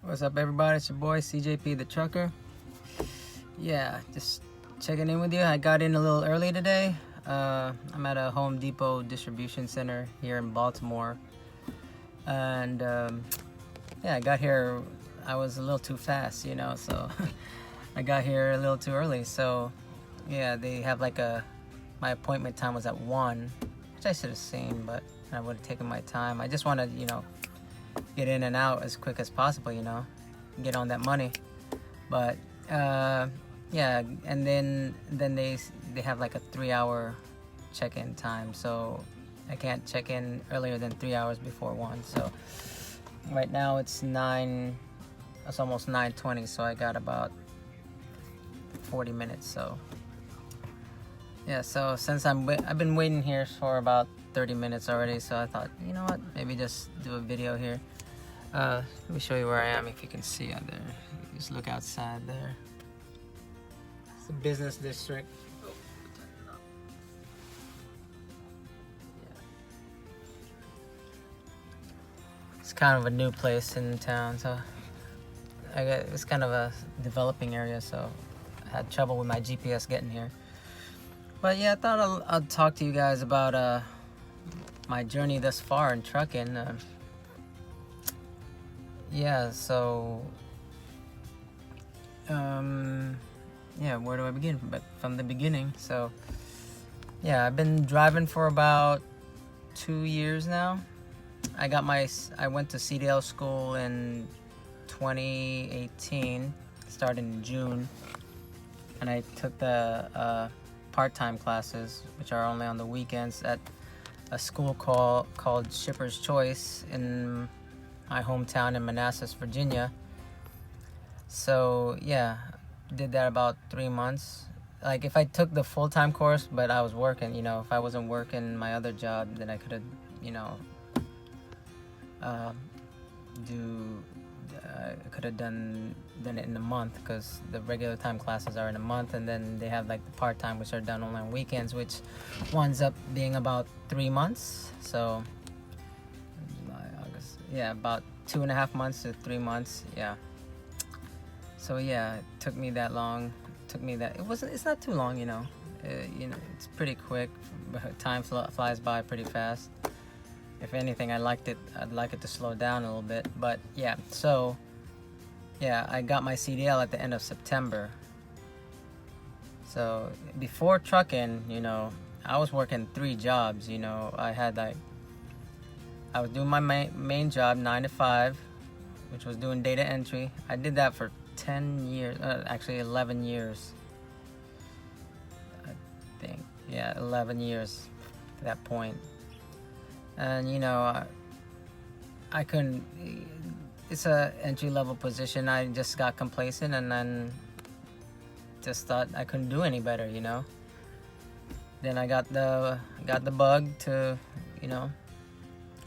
What's up, everybody? It's your boy CJP the Trucker. Yeah, just checking in with you. I got in a little early today. I'm at a Home Depot distribution center here in Baltimore, and yeah, I got here. I was a little too fast, so I got here a little too early. So yeah, they have my appointment time was at 1, which I should have seen, but I would have taken my time. I just wanted, get in and out as quick as possible, get on that money. But yeah, and then they have like a 3-hour check-in time, so I can't check in earlier than 3 hours before 1. So right now it's almost 9:20, so I got about 40 minutes. So yeah, so since I've been waiting here for about 30 minutes already, so I thought, you know what, maybe just do a video here. Let me show you where I am, if you can see out there. Just look outside there. It's a business district. Yeah. It's kind of a new place in town, so it's kind of a developing area, so I had trouble with my GPS getting here. But yeah, I thought I'll talk to you guys about my journey thus far in trucking. Yeah, so yeah, where do I begin? But from the beginning. So yeah, I've been driving for about 2 years now. I went to CDL school in 2018, started in June, and I took the part-time classes, which are only on the weekends, at a school called Shipper's Choice in my hometown in Manassas, Virginia. So yeah, did that about 3 months. Like, if I took the full-time course, but I was working, if I wasn't working my other job, then I could have, could have done it in a month, because the regular time classes are in a month, and then they have like the part-time, which are done only on weekends, which winds up being about 3 months. So July, August, yeah, about 2.5 months to 3 months. Yeah. So yeah, it took me that long. It's not too long, it's pretty quick. Time flies by pretty fast. If anything, I'd like it to slow down a little bit. But yeah, so yeah, I got my CDL at the end of September. So before trucking, I was working 3 jobs. I was doing my main job 9 to 5, which was doing data entry. I did that for 10 years, actually 11 years, I think. Yeah, 11 years at that point. And I couldn't, it's a entry-level position. I just got complacent, and then just thought I couldn't do any better. Then I got the bug to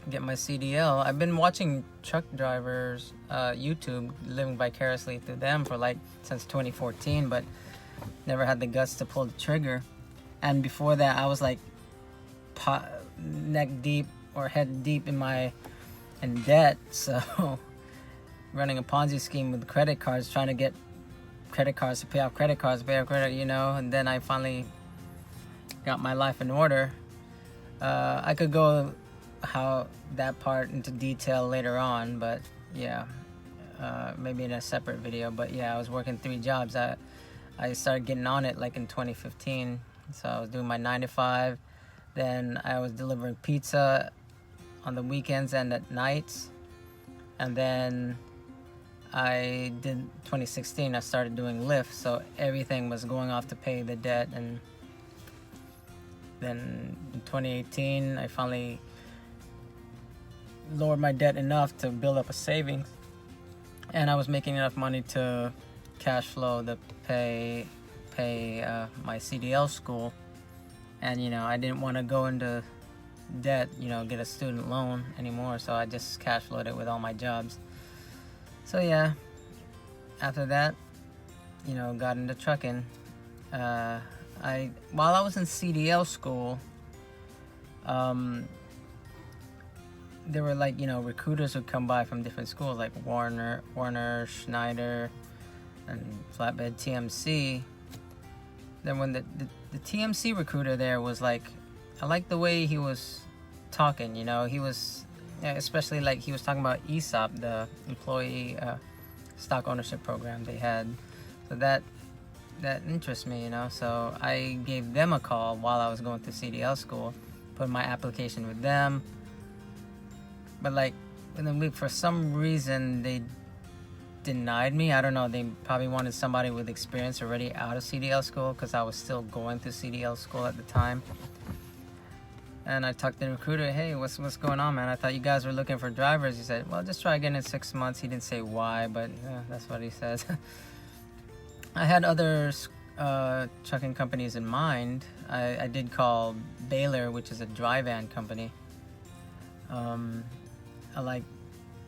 get my CDL. I've been watching truck drivers YouTube, living vicariously through them since 2014, but never had the guts to pull the trigger. And before that, I was like neck deep or head deep in debt. So running a Ponzi scheme with credit cards, trying to get credit cards to pay off credit cards, and then I finally got my life in order. I could go how that part into detail later on, but yeah, maybe in a separate video. But yeah, I was working 3 jobs. I started getting on it like in 2015. So I was doing my 9 to 5. Then I was delivering pizza on the weekends and at nights. And then 2016, I started doing Lyft. So everything was going off to pay the debt. And then in 2018, I finally lowered my debt enough to build up a savings. And I was making enough money to cash flow to pay my CDL school. And I didn't want to go into debt, get a student loan anymore, so I just cash flowed it with all my jobs. So yeah, after that, got into trucking. While I was in CDL school, there were like, you know, recruiters would come by from different schools like Warner, Schneider, and Flatbed TMC. Then when the TMC recruiter there was like, I liked the way he was talking, you know, he was, especially like he was talking about ESOP, the employee stock ownership program they had. So that interests me, you know. So I gave them a call while I was going to CDL school, put my application with them. But like within a week, for some reason they denied me. I don't know, they probably wanted somebody with experience already out of CDL school, because I was still going to CDL school at the time. And I talked to the recruiter, hey, what's going on, man? I thought you guys were looking for drivers. He said, well, just try again in 6 months. He didn't say why, but that's what he says. I had other trucking companies in mind. I did call Baylor, which is a dry van company. I like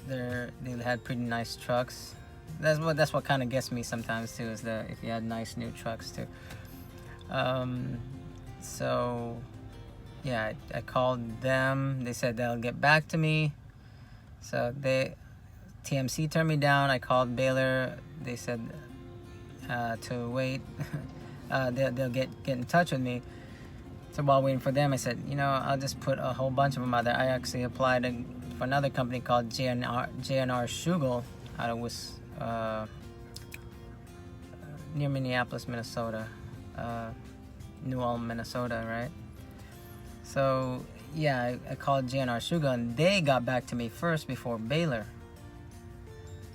they had pretty nice trucks. That's what kind of gets me sometimes too, is that if you had nice new trucks too. So yeah, I called them. They said they'll get back to me. So TMC turned me down. I called Baylor. They said to wait. They'll get in touch with me. So while waiting for them, I said, you know, I'll just put a whole bunch of them out there. I actually applied for another company called JNR Schugel out of near Minneapolis, Minnesota, New Ulm, Minnesota, right? So yeah, I called JNR Schugel, and they got back to me first before Baylor.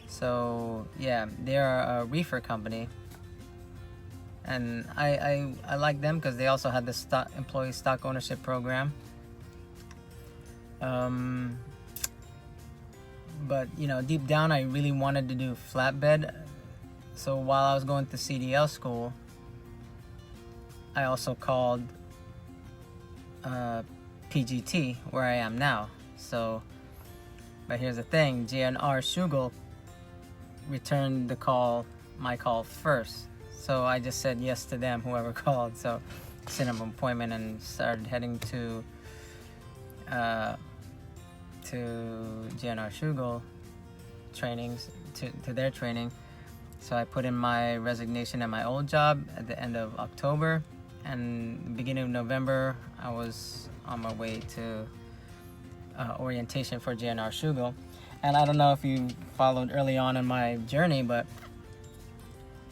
So yeah, they're a reefer company, and I like them because they also had the employee stock ownership program. But you know, deep down, I really wanted to do flatbed. So while I was going to CDL school, I also called PGT, where I am now. So, but here's the thing: JNR Schugel returned my call first. So I just said yes to them, whoever called. So set up an appointment and started heading to JNR Schugel trainings, to their training. So I put in my resignation at my old job at the end of October, and beginning of November I was on my way to orientation for JNR Schugel. And I don't know if you followed early on in my journey, but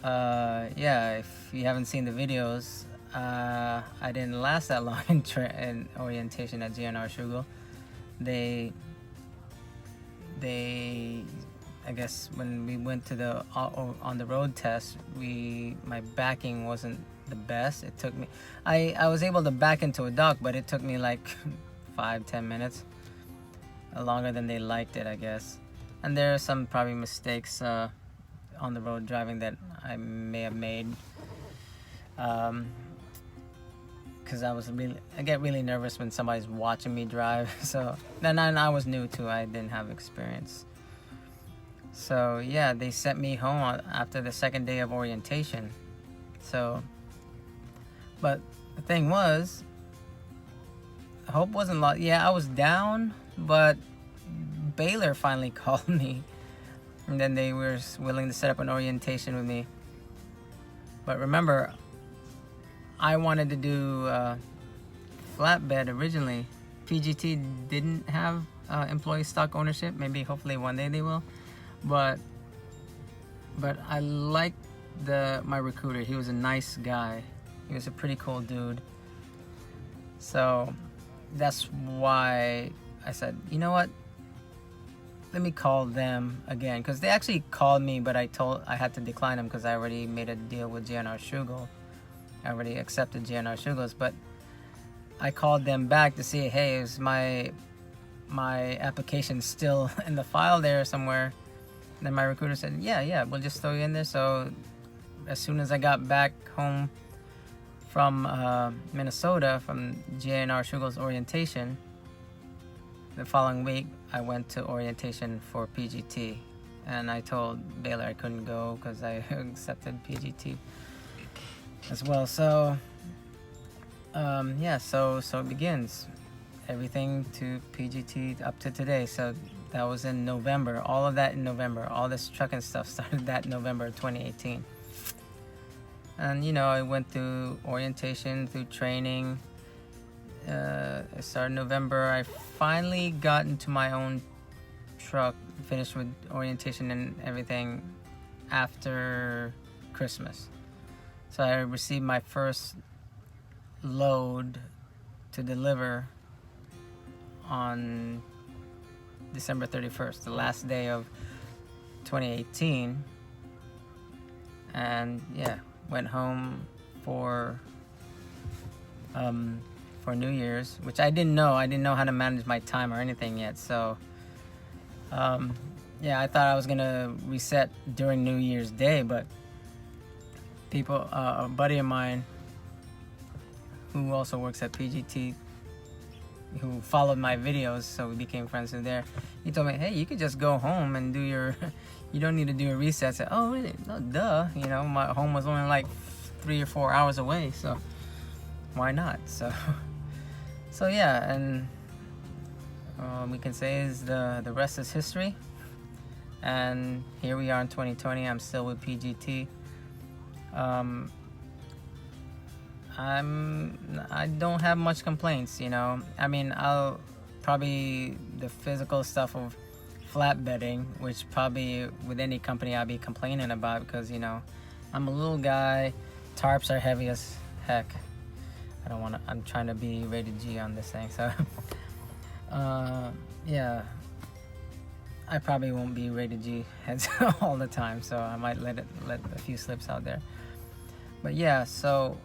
yeah, if you haven't seen the videos, I didn't last that long in orientation at JNR Schugel. They I guess when we went to the on the road test, my backing wasn't the best. It took me, I was able to back into a dock, but it took me like 5-10 minutes, longer than they liked it, I guess. And there are some probably mistakes on the road driving that I may have made, because I get really nervous when somebody's watching me drive. So then I was new too. I didn't have experience. So yeah, they sent me home after the second day of orientation. So, but the thing was, hope wasn't lost. Yeah, I was down, but Baylor finally called me, and then they were willing to set up an orientation with me. But remember, I wanted to do flatbed originally. PGT didn't have employee stock ownership. Maybe, hopefully, one day they will. But I liked my recruiter. He was a nice guy. He was a pretty cool dude. So that's why I said, you know what? Let me call them again, because they actually called me, but I had to decline them because I already made a deal with JNR Schugel. I already accepted JNR Schugel's, but I called them back to see, hey, is my application still in the file there somewhere? And then my recruiter said, yeah, we'll just throw you in there. So as soon as I got back home from Minnesota, from JNR Schugel's orientation, the following week I went to orientation for PGT, and I told Baylor I couldn't go because I accepted PGT as well. So yeah, so it begins. everything to PGT up to today. So that was in November. All of that in November. All this trucking stuff started that November 2018. And you know, I went through orientation, through training. I started in November. I finally got into my own truck, finished with orientation and everything after Christmas. So I received my first load to deliver on December 31st, the last day of 2018. And yeah, went home for New Year's, which I didn't know. I didn't know how to manage my time or anything yet. So yeah, I thought I was gonna reset during New Year's Day, but a buddy of mine who also works at PGT, who followed my videos, so we became friends through there. He told me, hey, you could just go home and do your, you don't need to do a reset. I said, oh, really? No, duh. You know, my home was only like 3 or 4 hours away, so why not? So yeah, and we can say is the rest is history. And here we are in 2020. I'm still with PGT. I don't have much complaints, you know. I mean, I'll probably the physical stuff of flatbedding, which probably with any company I'll be complaining about, because you know I'm a little guy. Tarps are heavy as heck. I'm trying to be rated G on this thing, so yeah, I probably won't be rated G heads all the time, so I might let a few slips out there. But yeah, so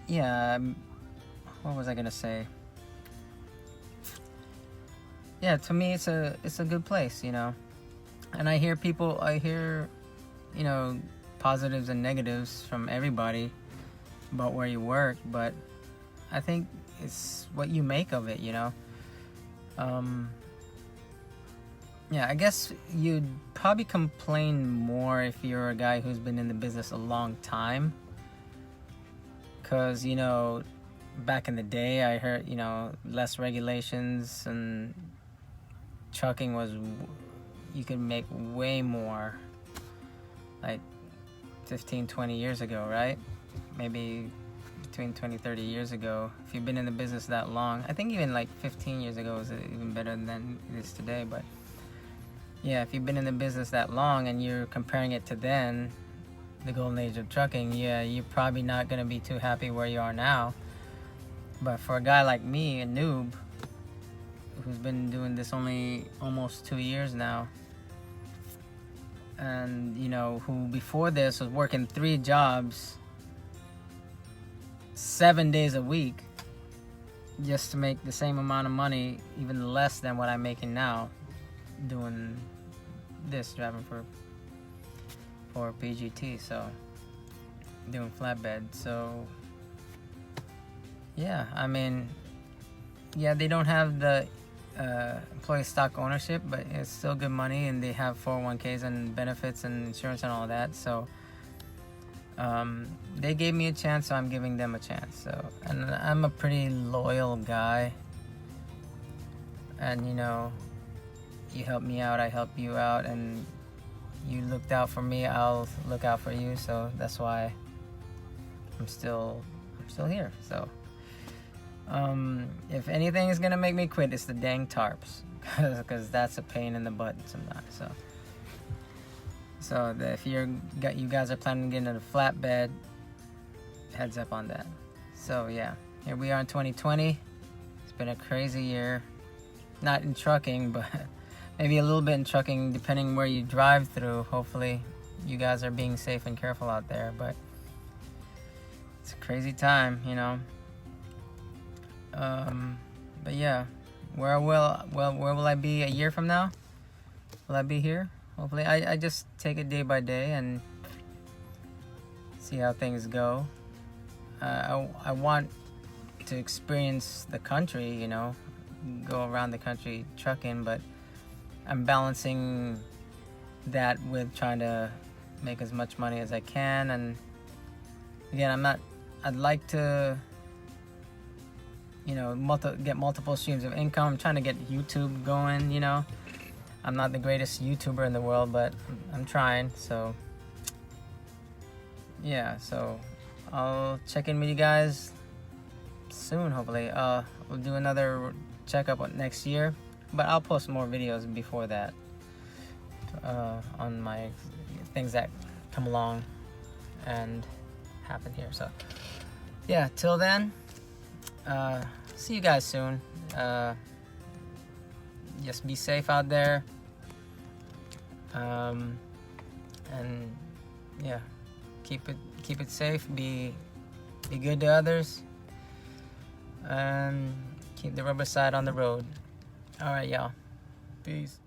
yeah, what was I gonna say? Yeah, to me it's a good place, you know. And I hear you know, positives and negatives from everybody about where you work, but I think it's what you make of it, you know. Yeah, I guess you'd probably complain more if you're a guy who's been in the business a long time, because you know, back in the day I heard, you know, less regulations and trucking was, you could make way more like 15-20 years ago, right? Maybe between 20-30 years ago. If you've been in the business that long, I think even like 15 years ago is even better than it is today. But yeah, if you've been in the business that long and you're comparing it to then, the golden age of trucking, yeah, you're probably not going to be too happy where you are now. But for a guy like me, a noob, who's been doing this only almost 2 years now, and you know, who before this was working 3 jobs 7 days a week just to make the same amount of money, even less than what I'm making now, doing this, driving for PGT, so doing flatbed. So yeah, I mean, yeah, they don't have the employee stock ownership, but it's still good money, and they have 401ks and benefits and insurance and all that. So they gave me a chance, so I'm giving them a chance. So, and I'm a pretty loyal guy, and you know, you help me out, I help you out, and you looked out for me, I'll look out for you. So that's why I'm still here. So if anything is gonna make me quit, it's the dang tarps, because that's a pain in the butt sometimes. So if you guys are planning on getting a flatbed, heads up on that. So yeah, here we are in 2020. It's been a crazy year, not in trucking, but maybe a little bit in trucking, depending where you drive through. Hopefully you guys are being safe and careful out there, but it's a crazy time, you know. But yeah, where will I be a year from now? Will I be here? Hopefully. I just take it day by day and see how things go. I want to experience the country, you know, go around the country trucking, but I'm balancing that with trying to make as much money as I can. And again, I'd like to you know, get multiple streams of income. I'm trying to get YouTube going, you know. I'm not the greatest YouTuber in the world, but I'm trying. So yeah, so I'll check in with you guys soon, hopefully. We'll do another checkup next year, but I'll post more videos before that on my things that come along and happen here. So yeah, till then, see you guys soon. Just be safe out there, and yeah, keep it safe. Be good to others, and keep the rubber side on the road. All right, y'all. Peace.